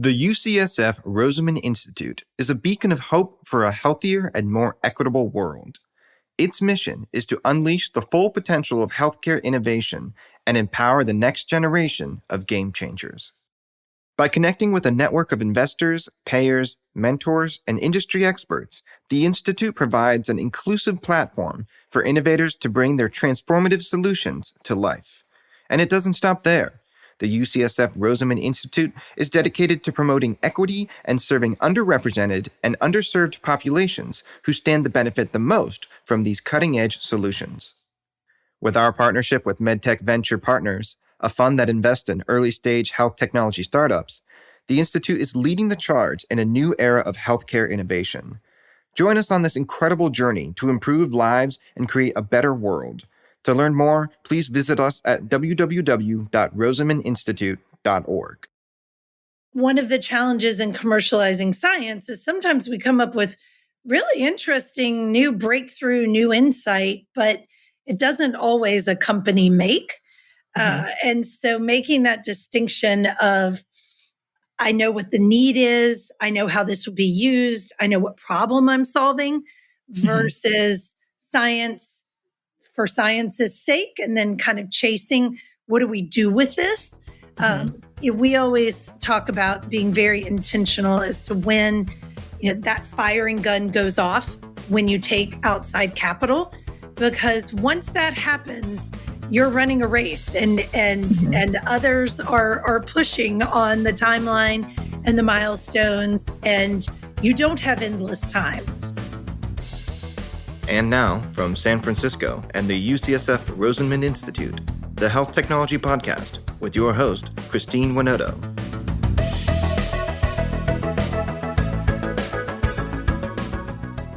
The UCSF Rosenman Institute is a beacon of hope for a healthier and more equitable world. Its mission is to unleash the full potential of healthcare innovation and empower the next generation of game changers. By connecting with a network of investors, payers, mentors, and industry experts, the Institute provides an inclusive platform for innovators to bring their transformative solutions to life. And it doesn't stop there. The UCSF Rosenman Institute is dedicated to promoting equity and serving underrepresented and underserved populations who stand to benefit the most from these cutting-edge solutions. With our partnership with MedTech Venture Partners, a fund that invests in early-stage health technology startups, the Institute is leading the charge in a new era of healthcare innovation. Join us on this incredible journey to improve lives and create a better world. To learn more, please visit us at www.rosenmaninstitute.org. One of the challenges in commercializing science is sometimes we come up with really interesting new breakthrough, new insight, but it doesn't always a company make. And so making that distinction of, I know what the need is, I know how this will be used, I know what problem I'm solving, versus science for science's sake, and then kind of chasing, what do we do with this? We always talk about being very intentional as to when that firing gun goes off, when you take outside capital, because once that happens, you're running a race and others are pushing on the timeline and the milestones, and you don't have endless time. And now, from San Francisco and the UCSF Rosenman Institute, the Health Technology Podcast with your host, Christine Winoto.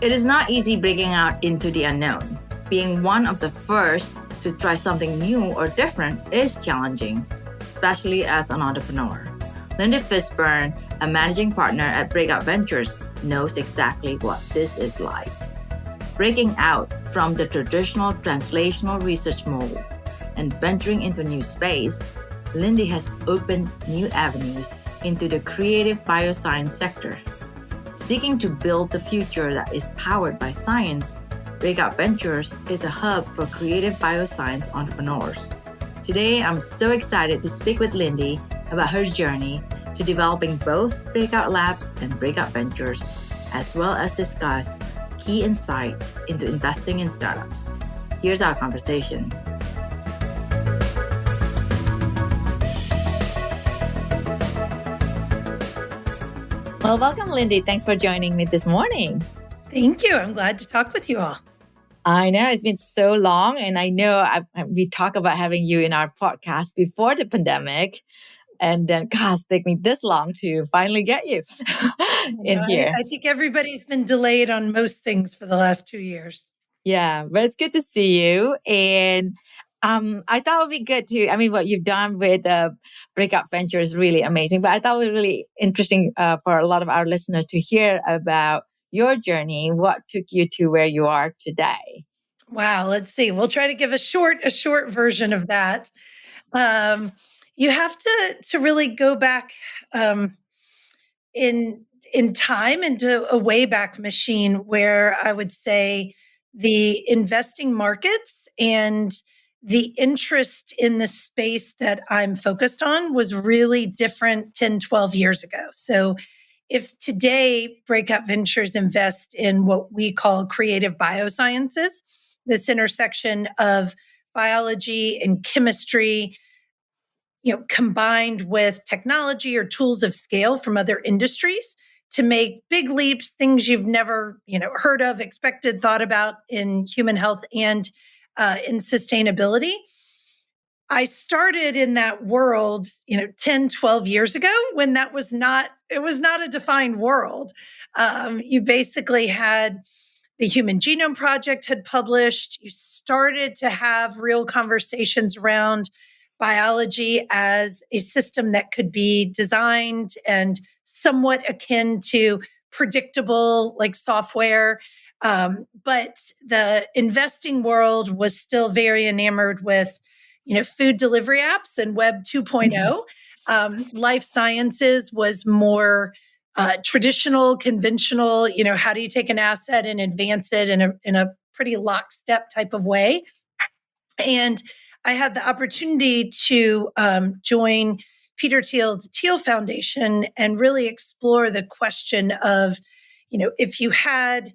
It is not easy breaking out into the unknown. Being one of the first to try something new or different is challenging, especially as an entrepreneur. Lindy Fishburne, a managing partner at Breakout Ventures, knows exactly what this is like. Breaking out from the traditional translational research mold and venturing into a new space, Lindy has opened new avenues into the creative bioscience sector. Seeking to build the future that is powered by science, Breakout Ventures is a hub for creative bioscience entrepreneurs. Today, I'm so excited to speak with Lindy about her journey to developing both Breakout Labs and Breakout Ventures, as well as discuss key insight into investing in startups. Here's our conversation. Well, welcome, Lindy. Thanks for joining me this morning. Thank you. I'm glad to talk with you all. I know it's been so long, and I know we talked about having you in our podcast before the pandemic, and then, gosh, it took me this long to finally get you in here. I think everybody's been delayed on most things for the last 2 years. Yeah, but it's good to see you. And I thought it would be good what you've done with Breakout Ventures is really amazing, but I thought it was really interesting for a lot of our listeners to hear about your journey, what took you to where you are today. Wow, let's see. We'll try to give a short version of that. You have to really go back in time into a wayback machine where I would say the investing markets and the interest in the space that I'm focused on was really different 10, 12 years ago. So if today Breakout Ventures invest in what we call creative biosciences, this intersection of biology and chemistry, combined with technology or tools of scale from other industries to make big leaps, things you've never, heard of, expected, thought about in human health and in sustainability. I started in that world, 10, 12 years ago when it was not a defined world. You basically had the Human Genome Project had published. You started to have real conversations around biology as a system that could be designed and somewhat akin to predictable like software. But the investing world was still very enamored with, food delivery apps and Web 2.0. Life sciences was more traditional, conventional. How do you take an asset and advance it in a pretty lockstep type of way? And I had the opportunity to join Peter Thiel, the Thiel Foundation, and really explore the question of, if you had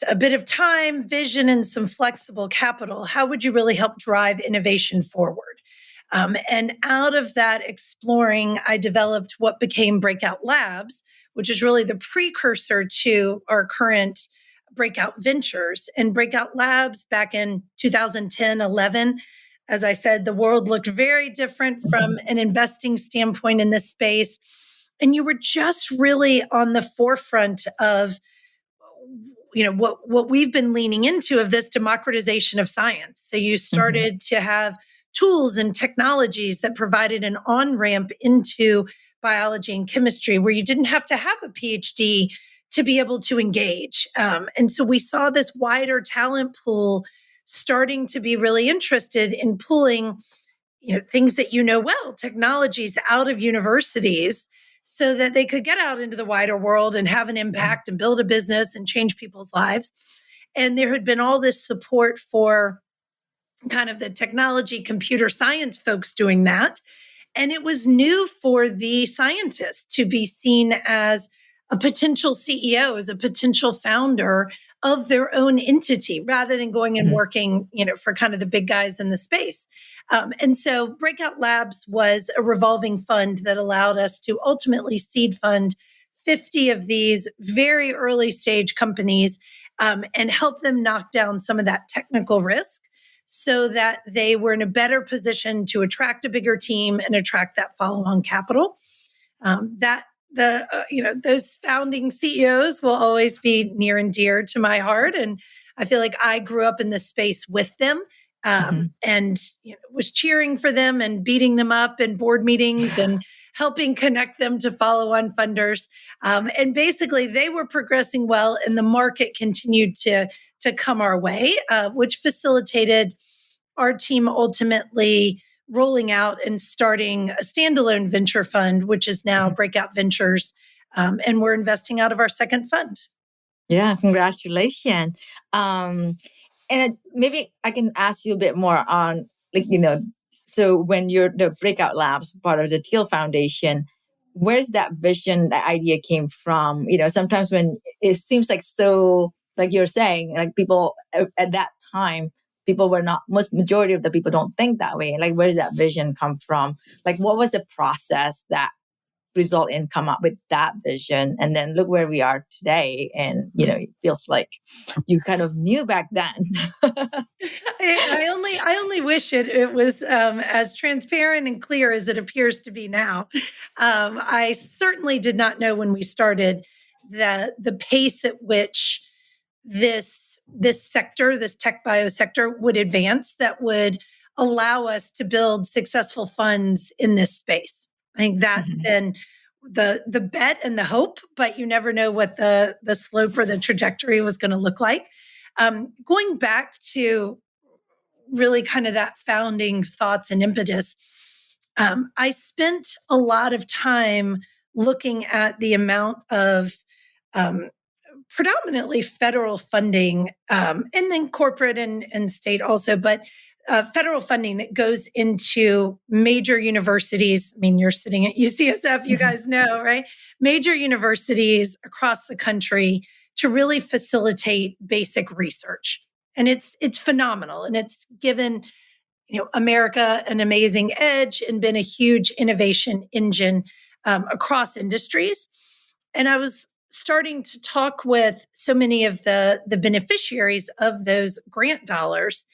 a bit of time, vision, and some flexible capital, how would you really help drive innovation forward? And out of that exploring, I developed what became Breakout Labs, which is really the precursor to our current Breakout Ventures. And Breakout Labs back in 2010, 11, as I said, the world looked very different from an investing standpoint in this space. And you were just really on the forefront of what we've been leaning into of this democratization of science. So you started to have tools and technologies that provided an on-ramp into biology and chemistry where you didn't have to have a PhD to be able to engage. And so we saw this wider talent pool starting to be really interested in pulling things that well, technologies out of universities so that they could get out into the wider world and have an impact and build a business and change people's lives. And there had been all this support for kind of the technology, computer science folks doing that. And it was new for the scientists to be seen as a potential CEO, as a potential founder of their own entity, rather than going and working, for kind of the big guys in the space. And so Breakout Labs was a revolving fund that allowed us to ultimately seed fund 50 of these very early stage companies and help them knock down some of that technical risk so that they were in a better position to attract a bigger team and attract that follow-on capital. Those founding CEOs will always be near and dear to my heart. And I feel like I grew up in this space with them and was cheering for them and beating them up in board meetings and helping connect them to follow-on funders. And basically they were progressing well and the market continued to come our way, which facilitated our team ultimately rolling out and starting a standalone venture fund, which is now Breakout Ventures. And we're investing out of our second fund. Yeah, congratulations. And maybe I can ask you a bit more on, so when you're the Breakout Labs, part of the Thiel Foundation, where's that vision, that idea came from? Sometimes when it seems like like you're saying, like people at that time, people were not, majority of the people don't think that way. Like, where does that vision come from? Like, what was the process that result in come up with that vision? And then look where we are today. And, it feels like you kind of knew back then. I only wish it was as transparent and clear as it appears to be now. I certainly did not know when we started that the pace at which this sector, this tech bio sector would advance that would allow us to build successful funds in this space. I think that's been the bet and the hope, but you never know what the slope or the trajectory was going to look like. Going back to really kind of that founding thoughts and impetus, I spent a lot of time looking at the amount of predominantly federal funding, and then corporate and state also, but federal funding that goes into major universities. I mean, you're sitting at UCSF, you guys know, right? Major universities across the country to really facilitate basic research. And it's phenomenal. And it's given, America an amazing edge and been a huge innovation engine across industries. And I was starting to talk with so many of the beneficiaries of those grant dollars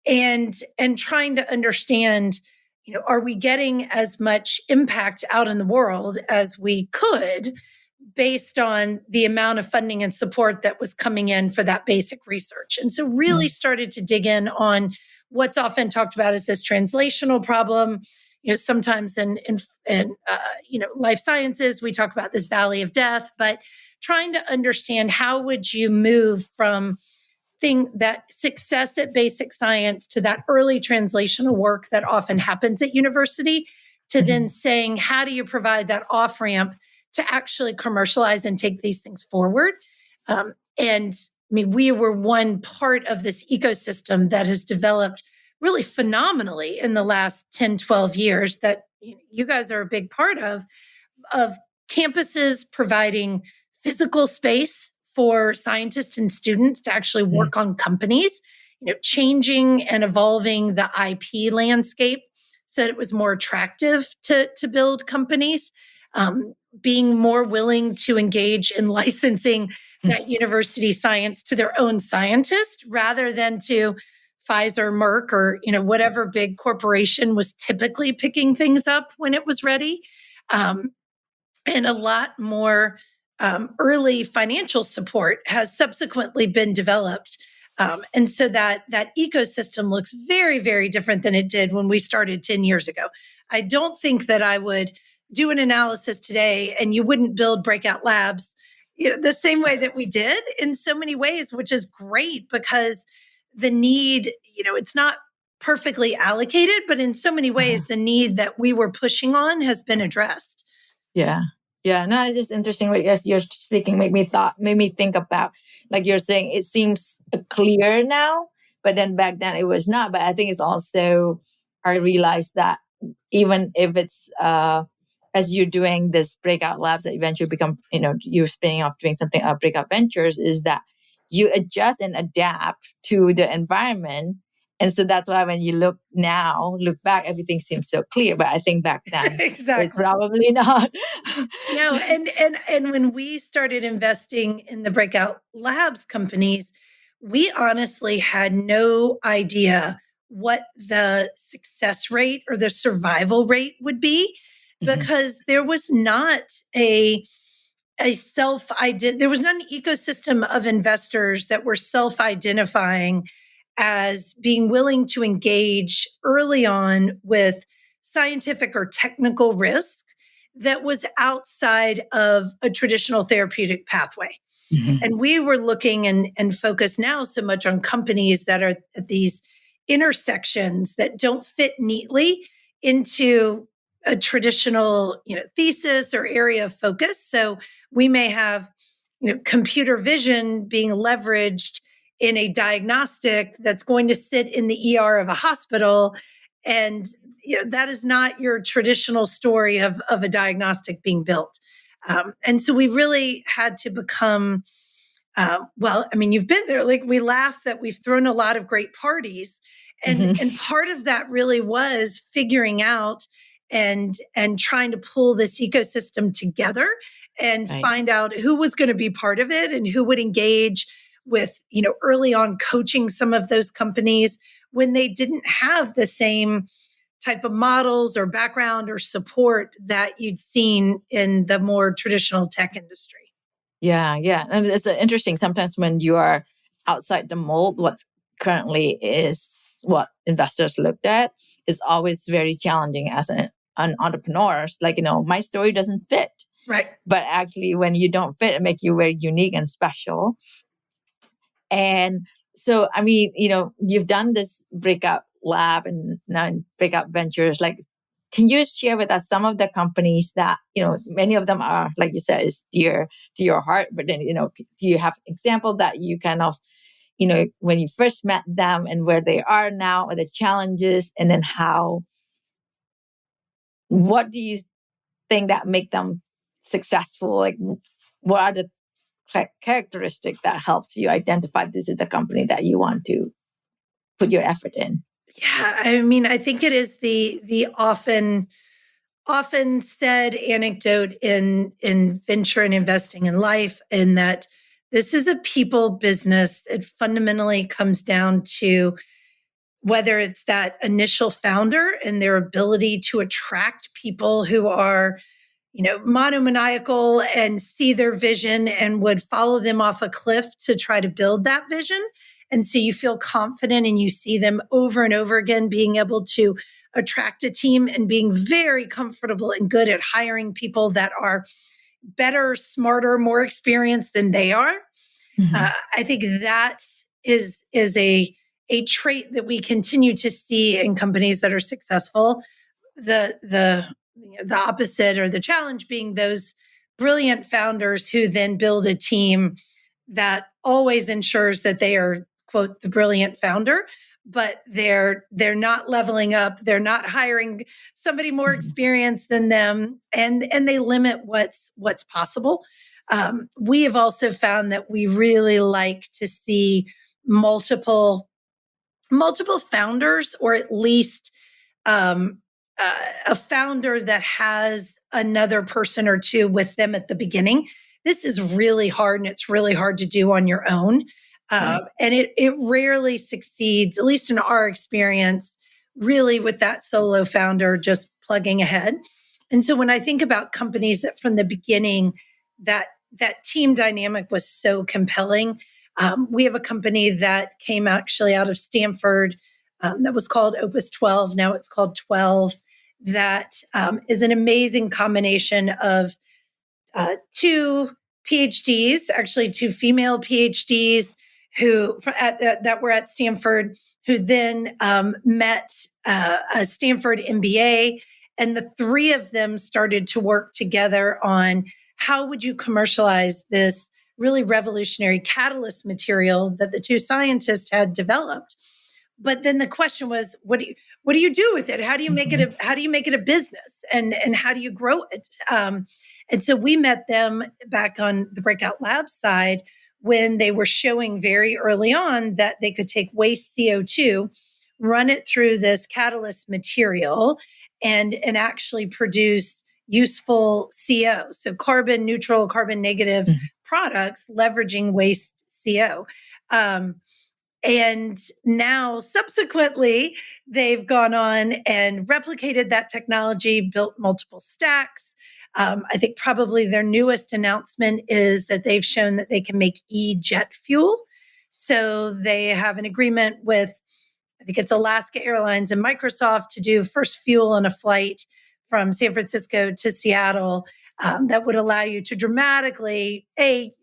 and trying to understand, are we getting as much impact out in the world as we could based on the amount of funding and support that was coming in for that basic research. And so really started to dig in on what's often talked about as this translational problem. Sometimes in life sciences, we talk about this valley of death, but trying to understand how would you move from that success at basic science to that early translational work that often happens at university to then saying, how do you provide that off ramp to actually commercialize and take these things forward? And I mean, we were one part of this ecosystem that has developed really phenomenally in the last 10, 12 years that you guys are a big part of campuses providing physical space for scientists and students to actually work on companies, changing and evolving the IP landscape so that it was more attractive to build companies, being more willing to engage in licensing that university science to their own scientists rather than to Pfizer, Merck, or whatever big corporation was typically picking things up when it was ready. And a lot more early financial support has subsequently been developed. And so that ecosystem looks very, very different than it did when we started 10 years ago. I don't think that I would do an analysis today and you wouldn't build breakout labs the same way that we did in so many ways, which is great because the need, it's not perfectly allocated, but in so many ways, the need that we were pushing on has been addressed. Yeah. Yeah. No, it's just interesting. As you're speaking, made me think about, like you're saying, it seems clear now, but then back then it was not. But I think it's also, I realized that even if it's, as you're doing this breakout labs that eventually become, you're spinning off doing something, breakout ventures, is that you adjust and adapt to the environment. And so that's why when you look back, everything seems so clear. But I think back then, exactly. It's probably not. No, and when we started investing in the breakout labs companies, we honestly had no idea what the success rate or the survival rate would be because there was not there was not an ecosystem of investors that were self-identifying as being willing to engage early on with scientific or technical risk that was outside of a traditional therapeutic pathway. And we were looking and focused now so much on companies that are at these intersections that don't fit neatly into a traditional, thesis or area of focus. So we may have, computer vision being leveraged in a diagnostic that's going to sit in the ER of a hospital. And that is not your traditional story of a diagnostic being built. And so we really had to become, you've been there. Like we laugh that we've thrown a lot of great parties. And part of that really was figuring out and trying to pull this ecosystem together and find out who was going to be part of it and who would engage with, early on coaching some of those companies when they didn't have the same type of models or background or support that you'd seen in the more traditional tech industry. Yeah. And it's interesting. Sometimes when you are outside the mold, what currently is what investors looked at is always very challenging as an entrepreneur. Like, my story doesn't fit. Right. But actually, when you don't fit, it makes you very unique and special. And so, you've done this breakout lab and now in breakout ventures. Like, can you share with us some of the companies that, many of them are, like you said, is dear to your heart, but then, do you have example that you kind of, when you first met them and where they are now or the challenges, and then what do you think that make them successful? Like, what are the characteristic that helps you identify this is the company that you want to put your effort in? Yeah, I think it is the often said anecdote in venture and investing in life, in that this is a people business. It fundamentally comes down to whether it's that initial founder and their ability to attract people who are monomaniacal and see their vision and would follow them off a cliff to try to build that vision. And so you feel confident and you see them over and over again being able to attract a team and being very comfortable and good at hiring people that are better, smarter, more experienced than they are. I think that is a trait that we continue to see in companies that are successful. The the opposite or the challenge being those brilliant founders who then build a team that always ensures that they are, quote, the brilliant founder, but they're not leveling up. They're not hiring somebody more experienced than them, and they limit what's possible. We have also found that we really like to see multiple founders, or at least um, a founder that has another person or two with them at the beginning. This is really hard, and it's really hard to do on your own. And it rarely succeeds, at least in our experience, really with that solo founder just plugging ahead. And so when I think about companies that from the beginning, that team dynamic was so compelling. We have a company that came actually out of Stanford that was called Opus 12. Now it's called 12. That is an amazing combination of two PhDs, actually two female PhDs that were at Stanford, who then met a Stanford MBA. And the three of them started to work together on how would you commercialize this really revolutionary catalyst material that the two scientists had developed. But then the question was, what do you do with it? How do you make it a business, and how do you grow it? And so we met them back on the Breakout Lab side when they were showing very early on that they could take waste CO2, run it through this catalyst material, and actually produce useful CO, so carbon neutral, carbon negative products leveraging waste CO. And now, subsequently, they've gone on and replicated that technology, built multiple stacks. I think probably their newest announcement is that they've shown that they can make e-jet fuel. So they have an agreement with, I think it's Alaska Airlines and Microsoft, to do first fuel on a flight from San Francisco to Seattle that would allow you to dramatically,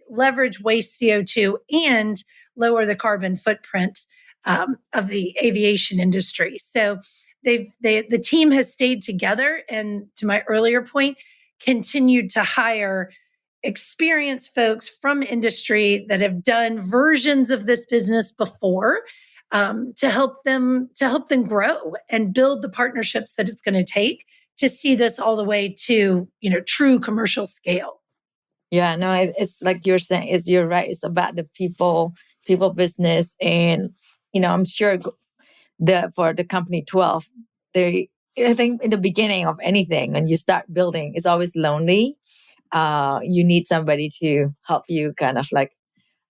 leverage waste CO2 and lower the carbon footprint of the aviation industry. So the team has stayed together, and to my earlier point, continued to hire experienced folks from industry that have done versions of this business before, to help them grow and build the partnerships that it's going to take to see this all the way to true commercial scale. Yeah, no, it's like you're saying, you're right. It's about the people business. And, I'm sure for the company 12, I think in the beginning of anything, when you start building, it's always lonely. You need somebody to help you kind of like,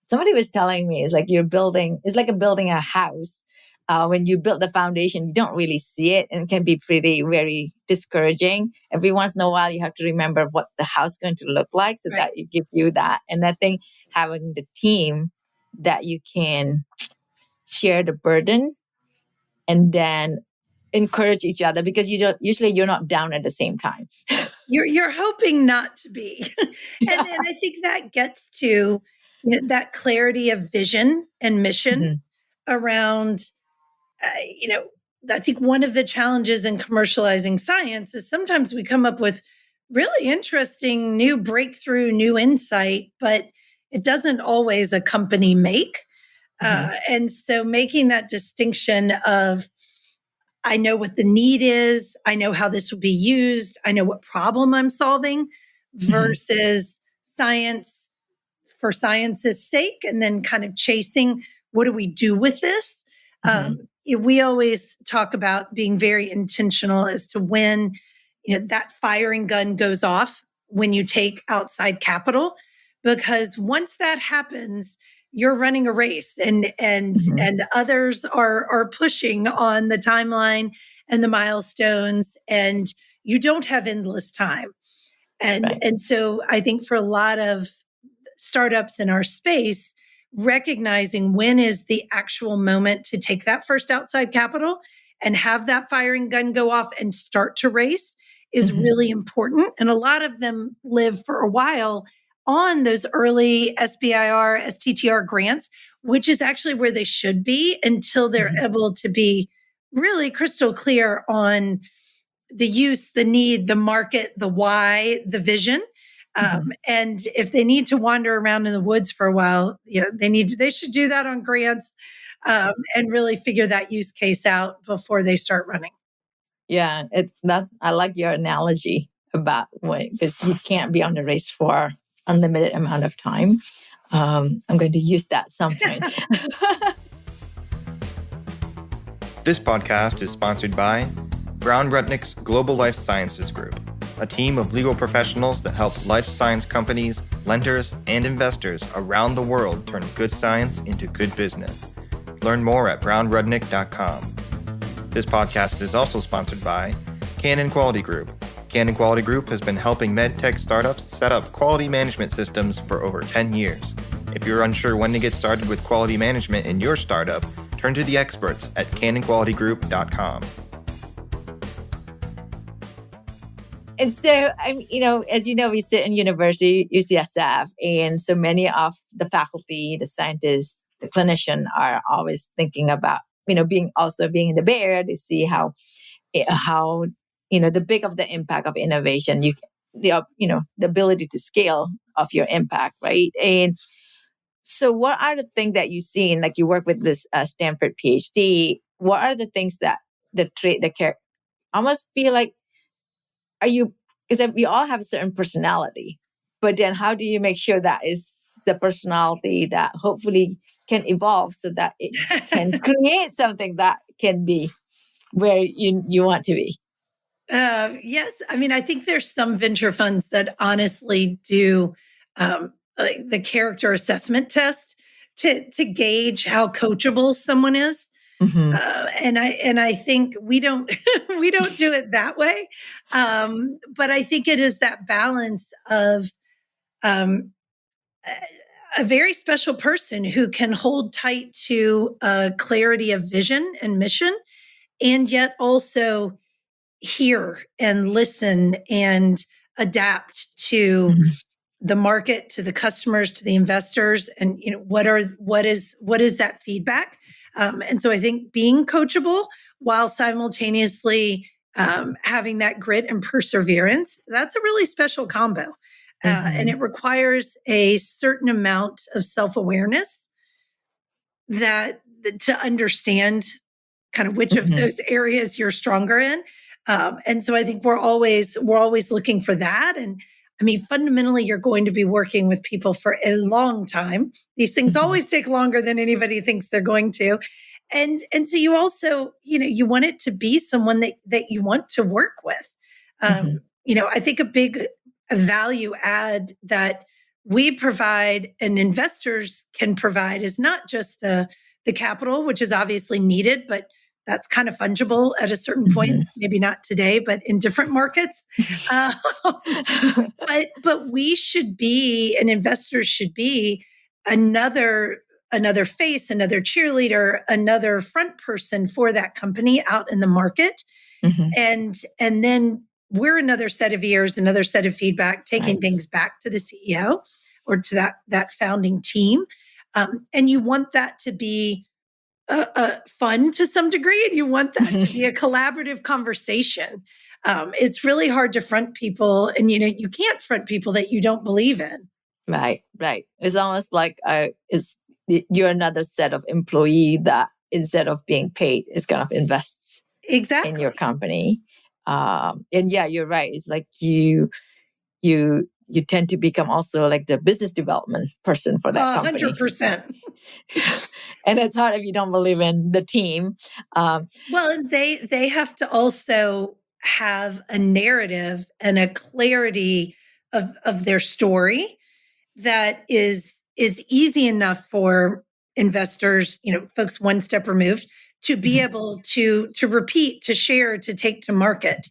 somebody was telling me, it's like building a house. When you build the foundation, you don't really see it, and it can be very discouraging. Every once in a while, you have to remember what the house is going to look like, so that it gives you that. And I think having the team that you can share the burden and then encourage each other, because you're not down at the same time. You're hoping not to be. And I think that gets to that clarity of vision and mission around, I think one of the challenges in commercializing science is sometimes we come up with really interesting new breakthrough, new insight, but it doesn't always a company make. And so making that distinction of, I know what the need is, I know how this will be used, I know what problem I'm solving, versus science for science's sake, and then kind of chasing, what do we do with this? We always talk about being very intentional as to when that firing gun goes off, when you take outside capital, because once that happens, you're running a race, and others are pushing on the timeline and the milestones, and you don't have endless time. And so I think for a lot of startups in our space, recognizing when is the actual moment to take that first outside capital and have that firing gun go off and start to race is really important. And a lot of them live for a while on those early SBIR, STTR grants, which is actually where they should be until they're able to be really crystal clear on the use, the need, the market, the why, the vision. And if they need to wander around in the woods for a while, they should do that on grants, and really figure that use case out before they start running. Yeah, I like your analogy about because you can't be on the race for unlimited amount of time. I'm going to use that some point. This podcast is sponsored by Brown Rudnick's Global Life Sciences Group, a team of legal professionals that help life science companies, lenders, and investors around the world turn good science into good business. Learn more at brownrudnick.com. This podcast is also sponsored by Canon Quality Group. Canon Quality Group has been helping medtech startups set up quality management systems for over 10 years. If you're unsure when to get started with quality management in your startup, turn to the experts at canonqualitygroup.com. And so, as you know, we sit in university, UCSF, and so many of the faculty, the scientists, the clinician are always thinking about, being in the Bay Area to see how the big of the impact of innovation, the ability to scale of your impact, right? And so what are the things that you've seen, like you work with this Stanford PhD, what are the things that the trait that care, almost feel like, because we all have a certain personality, but then how do you make sure that is the personality that hopefully can evolve so that it can create something that can be where you want to be? Yes. I think there's some venture funds that honestly do like the character assessment test to gauge how coachable someone is. And I think we don't we don't do it that way. But I think it is that balance of a very special person who can hold tight to a clarity of vision and mission, and yet also hear and listen and adapt to the market, to the customers, to the investors, and what is that feedback. And so I think being coachable while simultaneously having that grit and perseverance, that's a really special combo. And it requires a certain amount of self-awareness that to understand kind of which of those areas you're stronger in. And so I think we're always looking for that. And fundamentally, you're going to be working with people for a long time. These things always take longer than anybody thinks they're going to. And so you also, you want it to be someone that you want to work with. I think a big value add that we provide and investors can provide is not just the capital, which is obviously needed, but that's kind of fungible at a certain point, maybe not today, but in different markets. But we should be, and investors should be, another face, another cheerleader, another front person for that company out in the market. And then we're another set of ears, another set of feedback, taking things back to the CEO or to that founding team. And you want that to be fun to some degree, and you want that to be a collaborative conversation. It's really hard to front people, and you can't front people that you don't believe in. Right. It's almost like you're another set of employee that instead of being paid is kind of invests in your company. And yeah, you're right. It's like you tend to become also like the business development person for that company. 100%. And it's hard if you don't believe in the team. Well, and they have to also have a narrative and a clarity of their story that is easy enough for investors, folks one step removed, to be able to repeat, to share, to take to market.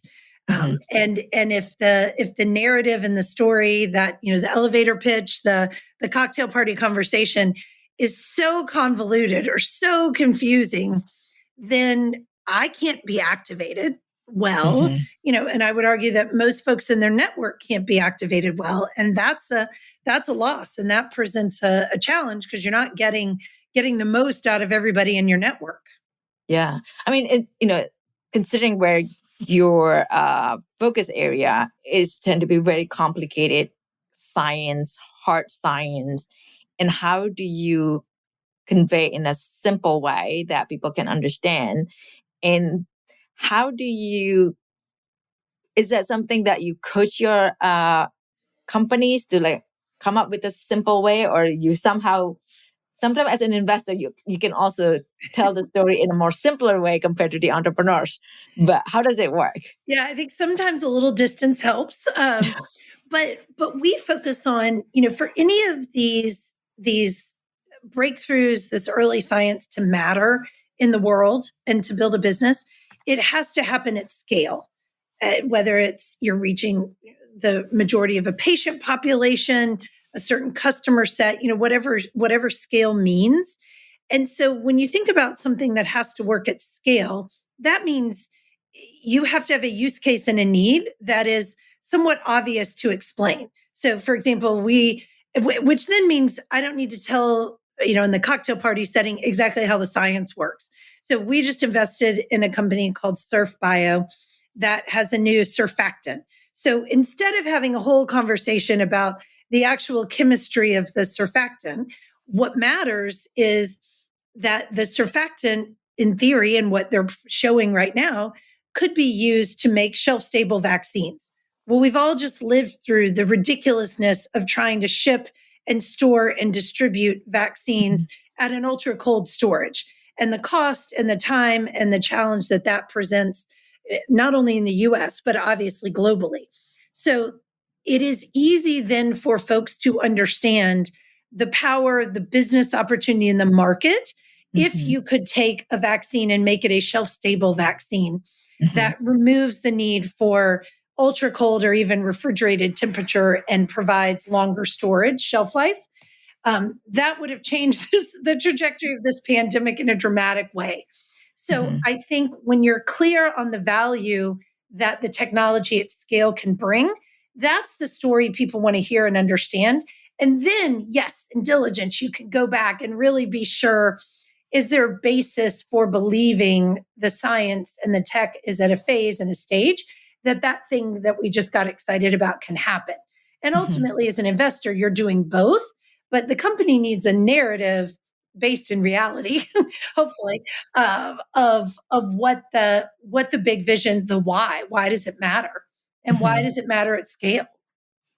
And if the narrative and the story that, the elevator pitch, the cocktail party conversation is so convoluted or so confusing, then I can't be activated well, and I would argue that most folks in their network can't be activated well. And that's a loss. And that presents a challenge because you're not getting the most out of everybody in your network. Yeah. Considering where your focus area is tend to be very complicated science, hard science. And how do you convey in a simple way that people can understand? And how do you, is that something that you coach your companies to like come up with a simple way, or you somehow, sometimes as an investor, you can also tell the story in a more simpler way compared to the entrepreneurs. But how does it work? Yeah, I think sometimes a little distance helps. But we focus on, for any of these breakthroughs, this early science to matter in the world and to build a business, it has to happen at scale. Whether it's you're reaching the majority of a patient population, a certain customer set, whatever scale means. And so when you think about something that has to work at scale, that means you have to have a use case and a need that is somewhat obvious to explain. So, for example, which then means I don't need to tell, in the cocktail party setting exactly how the science works. So we just invested in a company called Surf Bio that has a new surfactant. So instead of having a whole conversation about the actual chemistry of the surfactant, what matters is that the surfactant, in theory, and what they're showing right now, could be used to make shelf-stable vaccines. Well, we've all just lived through the ridiculousness of trying to ship and store and distribute vaccines at an ultra cold storage, and the cost and the time and the challenge that presents, not only in the US, but obviously globally. So it is easy then for folks to understand the power, the business opportunity in the market if you could take a vaccine and make it a shelf-stable vaccine that removes the need for ultra cold or even refrigerated temperature and provides longer storage shelf life. That would have changed the trajectory of this pandemic in a dramatic way. So I think when you're clear on the value that the technology at scale can bring, that's the story people want to hear and understand. And then, yes, in diligence, you can go back and really be sure, is there a basis for believing the science and the tech is at a phase and a stage that thing that we just got excited about can happen? And ultimately, as an investor, you're doing both, but the company needs a narrative based in reality, hopefully, of what the big vision, the why. Why does it matter? And why does it matter at scale?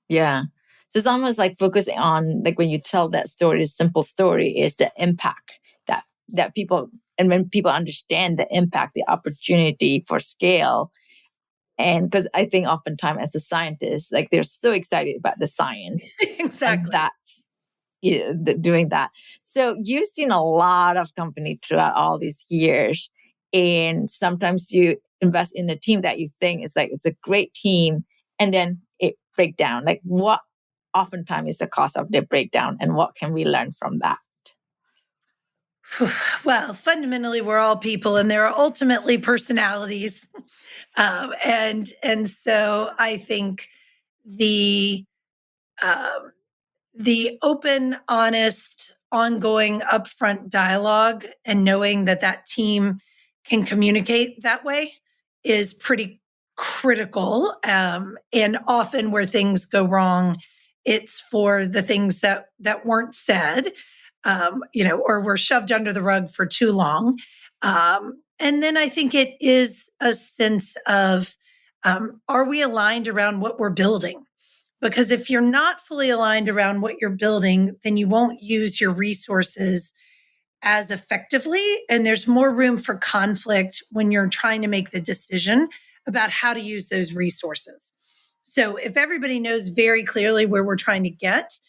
Yeah. So it's almost like focusing on, like when you tell that story, the simple story is the impact that people, and when people understand the impact, the opportunity for scale. And because I think oftentimes as a scientist, like they're so excited about the science. Exactly. And that's doing that. So you've seen a lot of companies throughout all these years. And sometimes you invest in a team that you think is like, it's a great team, and then it break down. Like what oftentimes is the cost of their breakdown, and what can we learn from that? Well, fundamentally, we're all people, and there are ultimately personalities, and so I think the um, the open, honest, ongoing, upfront dialogue, and knowing that team can communicate that way is pretty critical. And often, where things go wrong, it's for the things that weren't said, or were shoved under the rug for too long. And then I think it is a sense of, are we aligned around what we're building? Because if you're not fully aligned around what you're building, then you won't use your resources as effectively. And there's more room for conflict when you're trying to make the decision about how to use those resources. So if everybody knows very clearly where we're trying to get,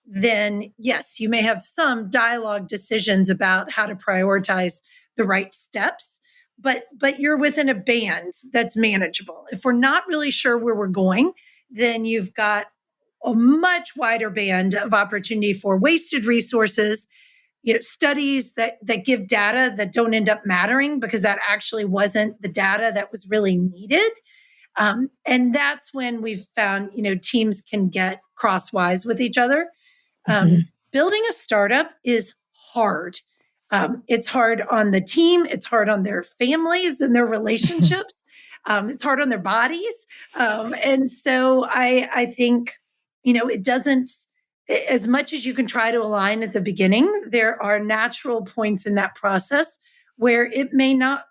then yes, you may have some dialogue decisions about how to prioritize the right steps, but you're within a band that's manageable. If we're not really sure where we're going, then you've got a much wider band of opportunity for wasted resources, studies that give data that don't end up mattering because that actually wasn't the data that was really needed. And that's when we've found, teams can get crosswise with each other. Building a startup is hard. It's hard on the team. It's hard on their families and their relationships. It's hard on their bodies. And so I think, it doesn't, as much as you can try to align at the beginning, there are natural points in that process where it may not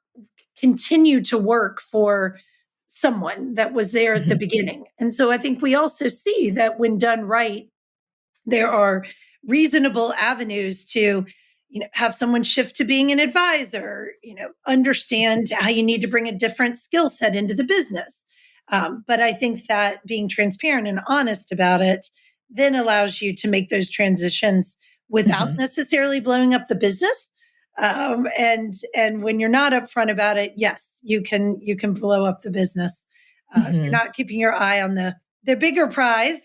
continue to work for someone that was there at the beginning. And so I think we also see that when done right, there are reasonable avenues to have someone shift to being an advisor, understand how you need to bring a different skill set into the business. But I think that being transparent and honest about it then allows you to make those transitions without necessarily blowing up the business. And when you're not upfront about it, yes, you can blow up the business. If you're not keeping your eye on the bigger prize,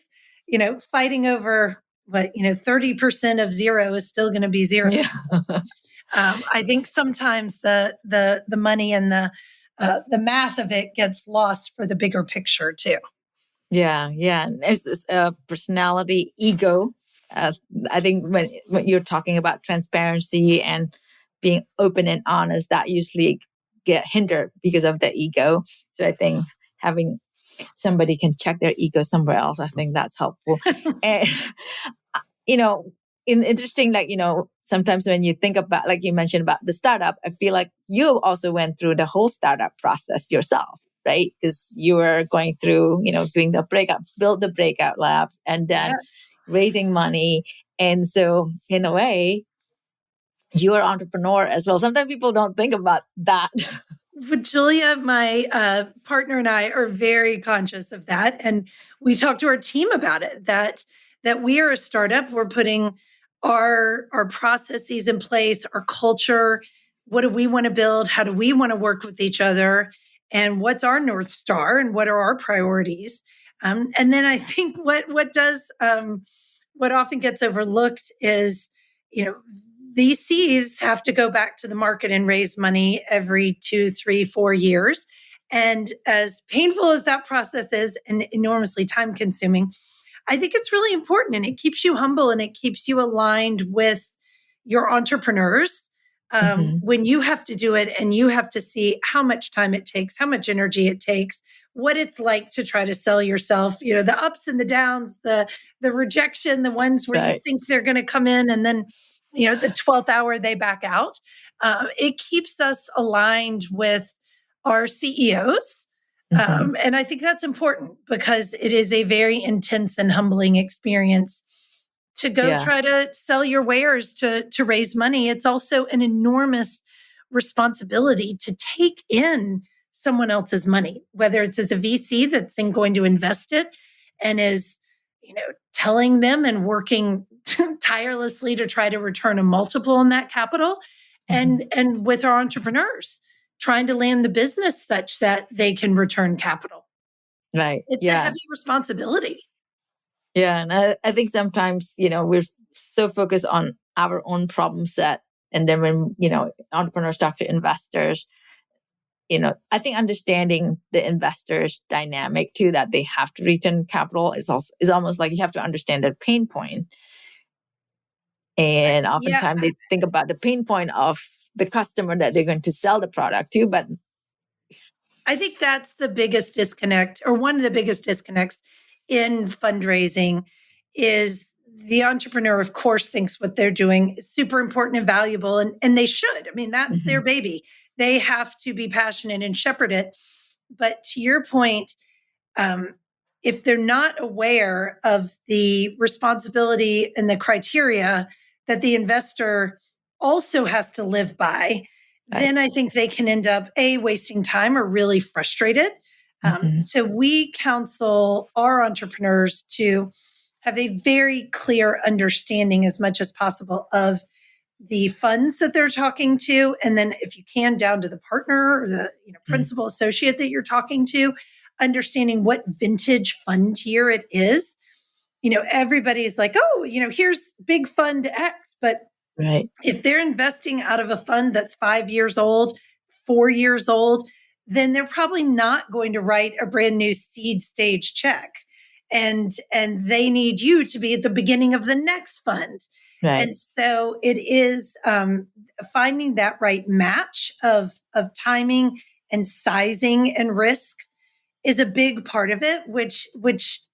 fighting over what 30% of zero is still going to be zero. Yeah. I think sometimes the money and the math of it gets lost for the bigger picture too. Yeah. And there's this personality ego. I think when you're talking about transparency and being open and honest, that usually get hindered because of the ego. So I think having somebody can check their ego somewhere else, I think that's helpful. And interesting, sometimes when you think about, like you mentioned about the startup, I feel like you also went through the whole startup process yourself, right? Because you were going through, doing build the breakout labs and then raising money. And so in a way, you're an entrepreneur as well. Sometimes people don't think about that. But Julia, my partner, and I are very conscious of that. And we talk to our team about it, that we are a startup. We're putting our processes in place, our culture. What do we want to build? How do we want to work with each other? And what's our North Star? And what are our priorities? And then I think what often gets overlooked is, VCs have to go back to the market and raise money every 2, 3, 4 years. And as painful as that process is and enormously time consuming, I think it's really important, and it keeps you humble and it keeps you aligned with your entrepreneurs when you have to do it and you have to see how much time it takes, how much energy it takes, what it's like to try to sell yourself, the ups and the downs, the rejection, the ones where you think they're going to come in and then the 12th hour they back out. It keeps us aligned with our CEOs. And I think that's important because it is a very intense and humbling experience to go try to sell your wares to raise money. It's also an enormous responsibility to take in someone else's money, whether it's as a VC that's then going to invest it and is, telling them and working tirelessly to try to return a multiple on that capital, and with our entrepreneurs trying to land the business such that they can return capital. Right. It's a heavy responsibility. Yeah. And I think sometimes, we're so focused on our own problem set. And then when, entrepreneurs talk to investors, I think understanding the investors' dynamic too, that they have to return capital is almost like you have to understand their pain point. And oftentimes they think about the pain point of the customer that they're going to sell the product to. But I think that's the biggest disconnect, or one of the biggest disconnects in fundraising, is the entrepreneur, of course, thinks what they're doing is super important and valuable, and they should. I mean, that's their baby. They have to be passionate and shepherd it. But to your point, if they're not aware of the responsibility and the criteria that the investor also has to live by, then I think they can end up wasting time or really frustrated. So we counsel our entrepreneurs to have a very clear understanding as much as possible of the funds that they're talking to. And then if you can, down to the partner or the principal associate that you're talking to, understanding what vintage fund year it is. Everybody's like, here's big fund X. But if they're investing out of a fund that's 5 years old, 4 years old, then they're probably not going to write a brand new seed stage check. And they need you to be at the beginning of the next fund. And so it is finding that right match of timing and sizing and risk is a big part of it, which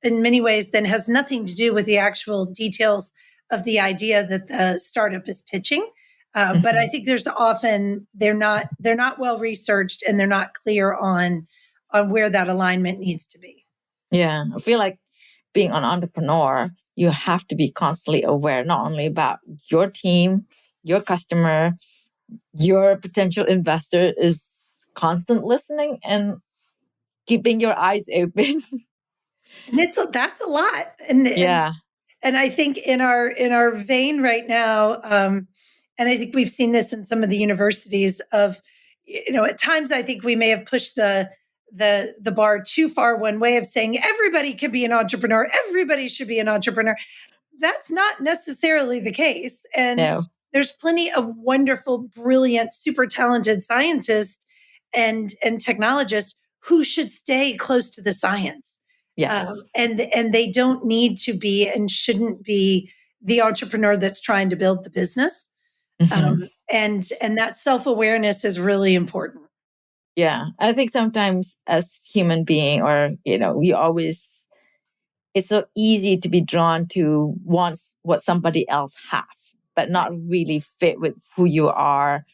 in many ways then has nothing to do with the actual details of the idea that the startup is pitching. But I think there's often they're not well researched, and they're not clear on where that alignment needs to be. Yeah, I feel like being an entrepreneur, you have to be constantly aware, not only about your team, your customer, your potential investor, is constant listening and keeping your eyes open. And that's a lot. And I think in our vein right now, and I think we've seen this in some of the universities of, at times I think we may have pushed the bar too far one way of saying everybody can be an entrepreneur, everybody should be an entrepreneur. That's not necessarily the case. And there's plenty of wonderful, brilliant, super talented scientists and technologists who should stay close to the science. Yes. And they don't need to be and shouldn't be the entrepreneur that's trying to build the business. And that self-awareness is really important. Yeah. I think sometimes as human being, or, it's so easy to be drawn to what somebody else has, but not really fit with who you are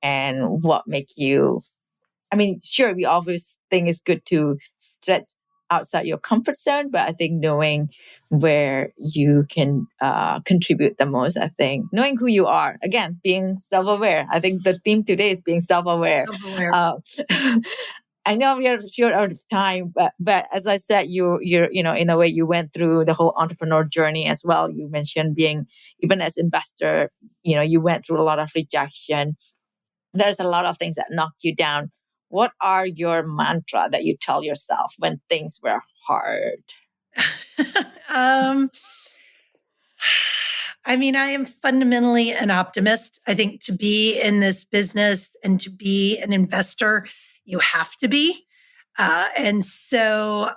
and what make you. I mean, sure, we always think it's good to stretch outside your comfort zone, but I think knowing where you can contribute the most, I think knowing who you are, again, being self-aware. I think the theme today is being self-aware. I know we are short out of time, but as I said, you're in a way you went through the whole entrepreneur journey as well. You mentioned being, even as investor, you went through a lot of rejection. There's a lot of things that knocked you down. What are your mantra that you tell yourself when things were hard? I mean, I am fundamentally an optimist. I think to be in this business and to be an investor, you have to be. And so,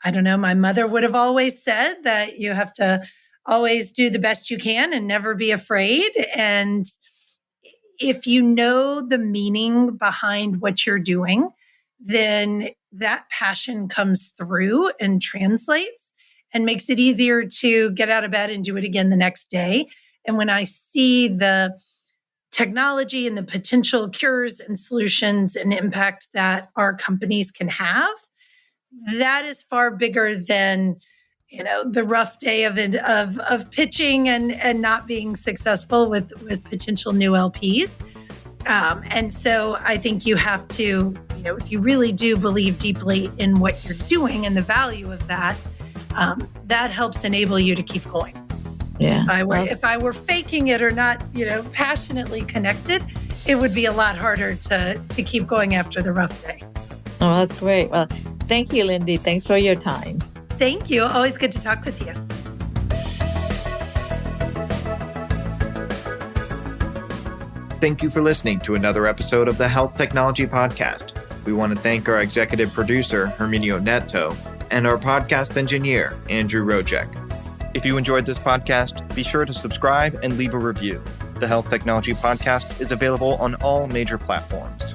I don't know, my mother would have always said that you have to always do the best you can and never be afraid. And if you know the meaning behind what you're doing, then that passion comes through and translates and makes it easier to get out of bed and do it again the next day. And when I see the technology and the potential cures and solutions and impact that our companies can have, that is far bigger than the rough day of pitching and not being successful with potential new LPs. And so I think you have to, if you really do believe deeply in what you're doing and the value of that, that helps enable you to keep going. Yeah. If I were faking it or not, passionately connected, it would be a lot harder to keep going after the rough day. Oh, that's great. Well, thank you, Lindy. Thanks for your time. Thank you. Always good to talk with you. Thank you for listening to another episode of the Health Technology Podcast. We want to thank our executive producer, Herminio Neto, and our podcast engineer, Andrew Rojek. If you enjoyed this podcast, be sure to subscribe and leave a review. The Health Technology Podcast is available on all major platforms.